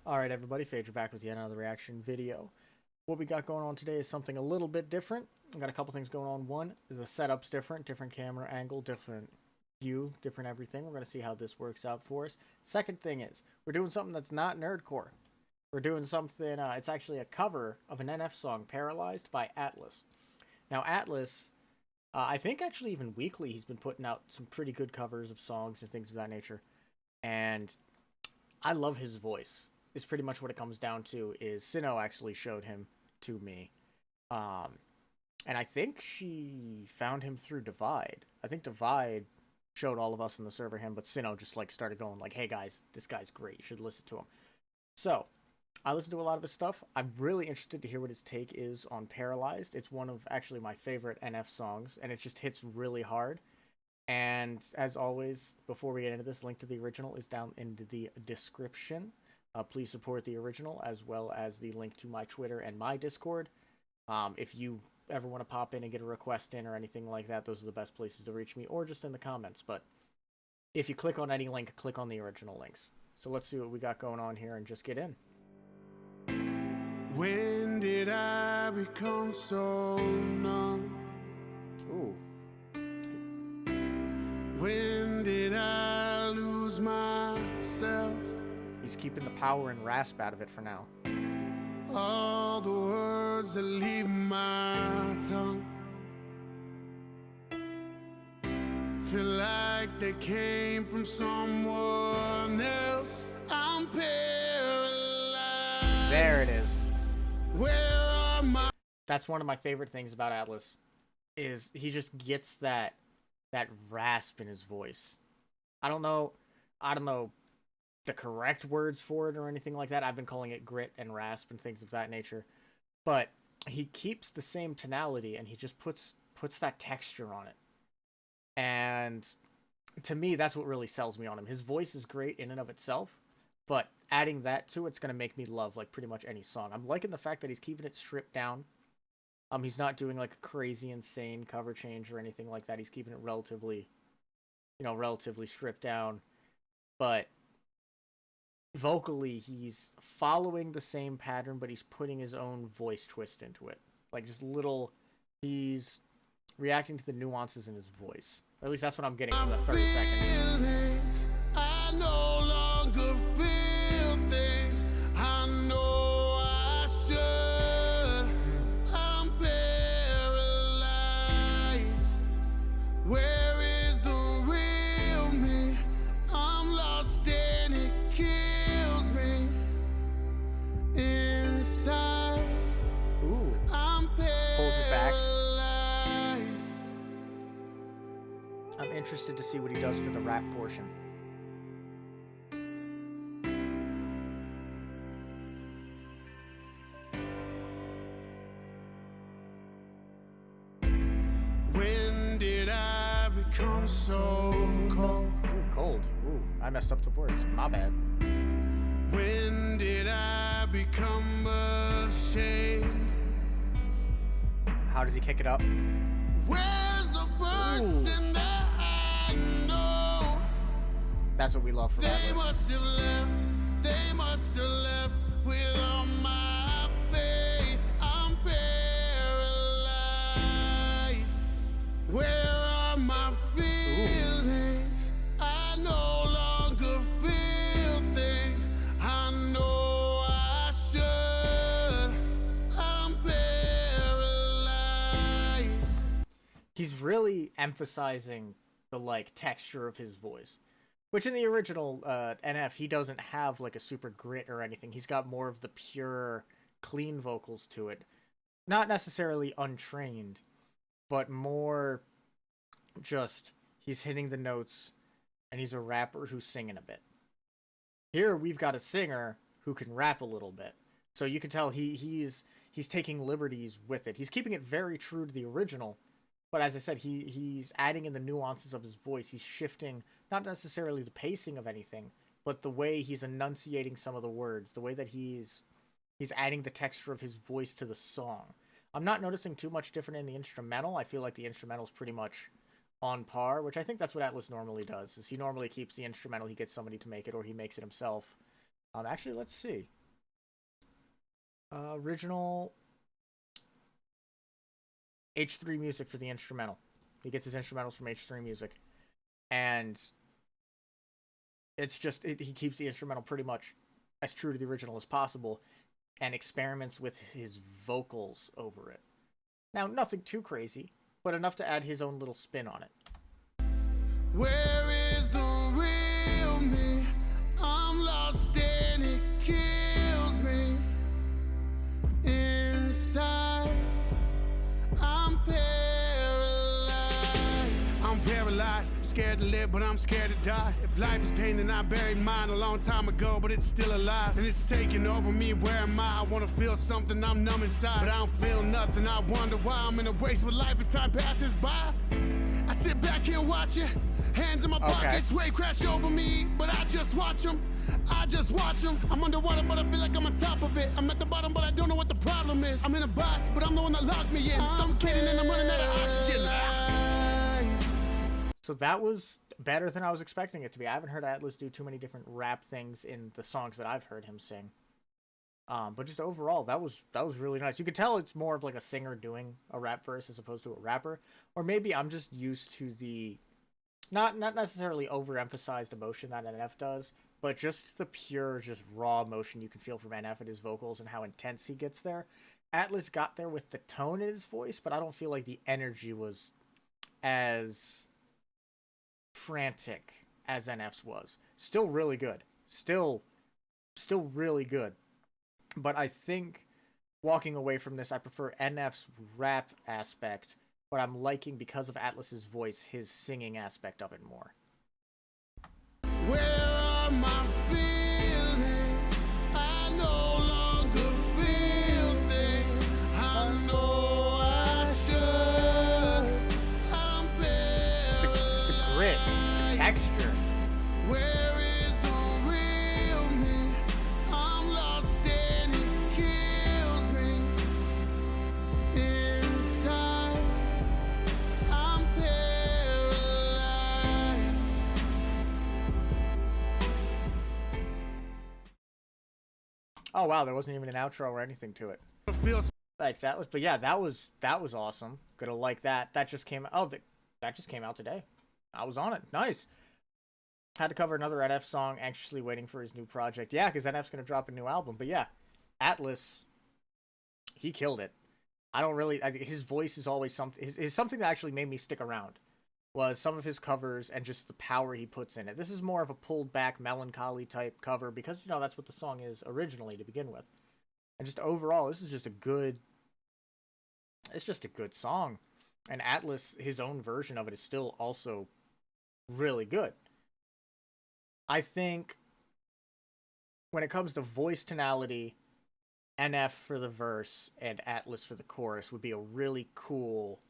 Alright everybody, Phaedra back with yet another reaction video. What we got going on today is something a little bit different. I've got a couple things going on. One, the setup's different camera angle, different view, different everything. We're going to see how this works out for us. Second thing is, we're doing something that's not nerdcore. We're doing something, it's actually a cover of an NF song, Paralyzed by Atlus. Now Atlus, I think actually even weekly he's been putting out some pretty good covers of songs and things of that nature. And I love his voice. Is pretty much what it comes down to. Is Sino actually showed him to me, and I think she found him through Divide. I think Divide showed all of us in the server him, but Sino just like started going like, "Hey guys, this guy's great. You should listen to him." So I listened to a lot of his stuff. I'm really interested to hear what his take is on Paralyzed. It's one of actually my favorite NF songs, and it just hits really hard. And as always, before we get into this, link to the original is down in the description. Please support the original, as well as the link to my Twitter and my Discord. If you ever want to pop in and get a request in or anything like that, those are the best places to reach me, or just in the comments. But if you click on any link, click on the original links. So let's see what we got going on here and just get in. When did I become so numb? Ooh. When did I lose myself? He's keeping the power and rasp out of it for now. All the words that leave my tongue feel like they came from someone else. I'm paralyzed. There it is. Where are my... That's one of my favorite things about Atlus, is he just gets that rasp in his voice. I don't know the correct words for it or anything like that. I've been calling it grit and rasp and things of that nature. But he keeps the same tonality and he just puts that texture on it. And to me, that's what really sells me on him. His voice is great in and of itself, but adding that to it's going to make me love like pretty much any song. I'm liking the fact that he's keeping it stripped down. He's not doing like a crazy insane cover change or anything like that. He's keeping it relatively stripped down. But vocally, he's following the same pattern, but he's putting his own voice twist into it. Like just little, he's reacting to the nuances in his voice. Or at least that's what I'm getting from the 30 seconds. I no longer feel things I know I should. I'm paralyzed. Where is the real me? I'm lost and it kills me inside. Ooh. I'm paralyzed. Pulls it back. I'm interested to see what he does for the rap portion. When did I become so cold? Ooh, cold. Ooh, I messed up the words. My bad. When did I become ashamed? How does he kick it up? Where's a person that I know? That's what we love from They Atlus. they must have left with all my faith. I'm paralyzed. Where are my feelings? I no longer feel things I know I should. I'm paralyzed. He's really emphasizing the like texture of his voice, which in the original NF he doesn't have like a super grit or anything. He's got more of the pure, clean vocals to it, not necessarily untrained, but more just he's hitting the notes, and he's a rapper who's singing a bit. Here we've got a singer who can rap a little bit, so you can tell he's taking liberties with it. He's keeping it very true to the original. But as I said, he's adding in the nuances of his voice. He's shifting, not necessarily the pacing of anything, but the way he's enunciating some of the words, the way that he's adding the texture of his voice to the song. I'm not noticing too much different in the instrumental. I feel like the instrumental's pretty much on par, which I think that's what Atlus normally does, is he normally keeps the instrumental, he gets somebody to make it, or he makes it himself. Actually, let's see. Original H3 music for the instrumental. He gets his instrumentals from H3 music, and it's just he keeps the instrumental pretty much as true to the original as possible, and experiments with his vocals over it. Now, nothing too crazy, but enough to add his own little spin on it. Where is the real me? I'm lost and it kills me. Inside, I'm paralyzed. I'm paralyzed. I'm scared to live, but I'm scared to die. If life is pain, then I buried mine a long time ago, but it's still alive. And it's taking over me. Where am I? I want to feel something. I'm numb inside, but I don't feel nothing. I wonder why I'm in a race with life as time passes by. I sit back here and watch it. Hands in my pockets, wave crash over me, but I just watch them. I just watch them. I'm underwater, but I feel like I'm on top of it. I'm at the bottom, but I don't know what the problem is. I'm in a box, but I'm the one that locked me in. Suffocating and I'm running out of oxygen. So that was better than I was expecting it to be. I haven't heard Atlus do too many different rap things in the songs that I've heard him sing. But just overall, that was really nice. You could tell it's more of like a singer doing a rap verse as opposed to a rapper. Or maybe I'm just used to the not necessarily overemphasized emotion that NF does, but just the pure, just raw emotion you can feel from NF and his vocals and how intense he gets there. Atlus got there with the tone in his voice, but I don't feel like the energy was as frantic as NF's was. Still really good. Still really good. But I think walking away from this, I prefer NF's rap aspect, but I'm liking, because of Atlus's voice, his singing aspect of it more. Where are my feelings? I no longer feel things. I know I should. I'm Just the grit, the texture. Where is the real me? I'm lost and it kills me. Inside, I'm paralyzed. Oh wow, there wasn't even an outro or anything to it. Thanks, Atlus. But yeah, that was awesome. Gonna like that. That just came out. Oh, that just came out today. I was on it. Nice. Had to cover another NF song. Anxiously waiting for his new project. Yeah, because NF's gonna drop a new album. But yeah, Atlus, he killed it. His voice is always something. Is something that actually made me stick around. Was some of his covers and just the power he puts in it. This is more of a pulled back, melancholy type cover because, you know, that's what the song is originally to begin with. And just overall, this is just a good... It's just a good song. And Atlus, his own version of it is still also really good. I think when it comes to voice tonality, NF for the verse and Atlus for the chorus would be a really cool...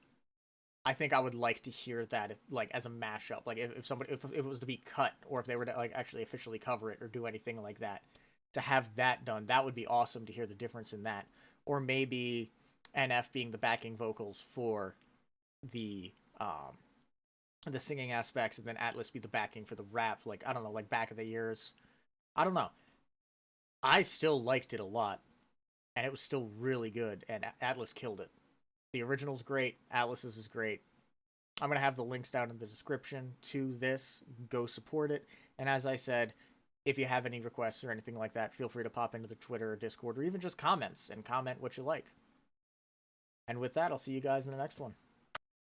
I think I would like to hear that, as a mashup. Like, if it was to be cut, or if they were to, like, actually officially cover it or do anything like that, to have that done, that would be awesome to hear the difference in that. Or maybe NF being the backing vocals for the singing aspects, and then Atlus be the backing for the rap, like, I don't know, like back in the years. I don't know. I still liked it a lot, and it was still really good, and Atlus killed it. The original's great. Atlus's is great. I'm going to have the links down in the description to this. Go support it. And as I said, if you have any requests or anything like that, feel free to pop into the Twitter or Discord, or even just comments, and comment what you like. And with that, I'll see you guys in the next one.